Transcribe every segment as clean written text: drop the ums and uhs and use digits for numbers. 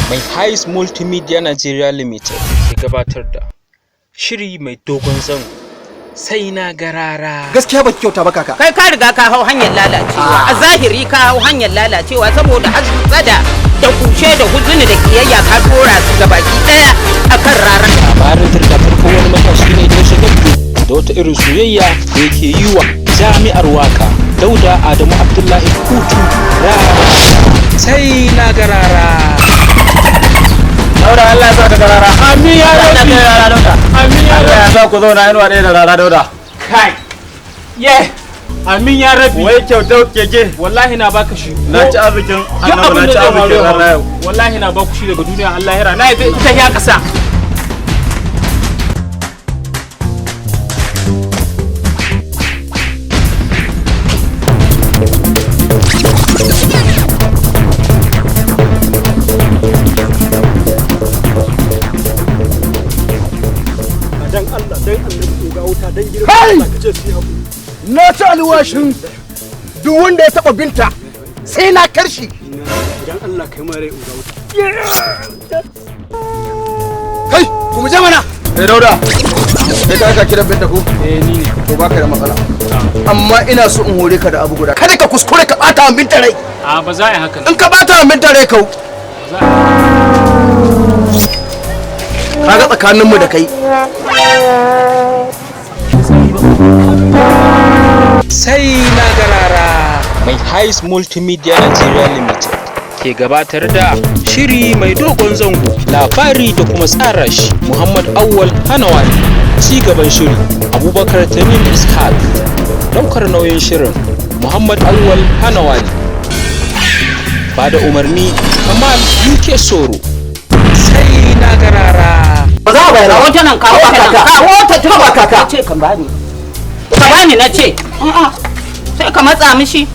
mai Highs Multimedia Nigeria Limited ke gabatar da shiri mai dogon zango sai na garara. Gaskiya ba kyauta ba kaka. Kai ka riga ka hau hanyar lalacewa. A zahiri ka hau hanyar lalacewa saboda hasada da kushe da huzuni da kiyayya ka dora su gabaki daya akan rara. Labarin turkatar wani matashi ne da shigar da wata irin soyayya da yake yi wa jami'ar waka Dauda Adamu Abdullahi Kutu rara. Sai na garara. Dauda Allah ya sa ka garara. Amin ya rabbi. Amin ya Allah ya sa ku zauna inuwa ɗaya da rara Dauda. Kai. Amin ya rabbi. Wai kyauta keke. Wallahi na baka shi. Na ci arzikin annabi, na ci arzikin rana yau. Wallahi na baku shi daga duniya Allah ya na ita ya kasa. Dan Allah dan annabi ga wuta dan girma Kai! Allah kace su haƙuri. Na ci alwashin duk wanda ya taɓa binta sai na karshi. Dan Allah kai mare ga wuta. Kai, ku mu je mana. Dauda. Kai ka kira binta ko? Ni ne. To baka da matsala. Amma ina so in hore ka da abu guda. Kada ka kuskure ka bata min binta rai. A ba za a yi haka. In ka bata min binta rai kau. Kaga tsakaninmu da kai. Sai na garara mai Highs Multimedia Nigeria Limited ke gabatar da shiri mai dogon zango, labari da kuma tsara shi Muhammad Awwal Hanawali, ci gaban shiri Abubakar Tamim Ishaq, daukar nauyin shirin Muhammad Awwal Hanawali, ba da umarni Kamal UK Soro. Sai na garara. Ba za a bayar. Kawo ta nan, kawo ta nan, kawo ta tun ba kaka. Ce kan bani. Ka bani na ce. Sai ka matsa mishi.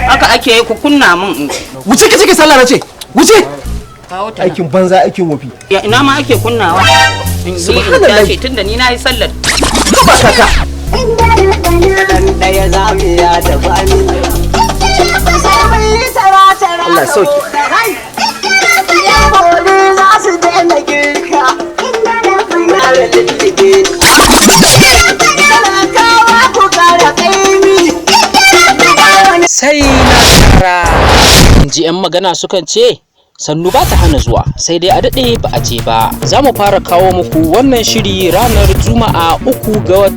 Haka ake yi ku kunna min. Wuce ka cike sallah na ce. Wuce. Kawo ta nan. Aikin banza aikin wofi. Ya ina ma ake kunnawa. In ji in tashi tunda ni na yi sallar. Ba kaka. Daya zamiya da bani. Allah ya sauke. Sai na kara. Ji 'yan magana sukan ce sannu ba ta hana zuwa sai dai a daɗe ba a je ba. Za mu fara kawo muku wannan shiri ranar Juma'a 3 ga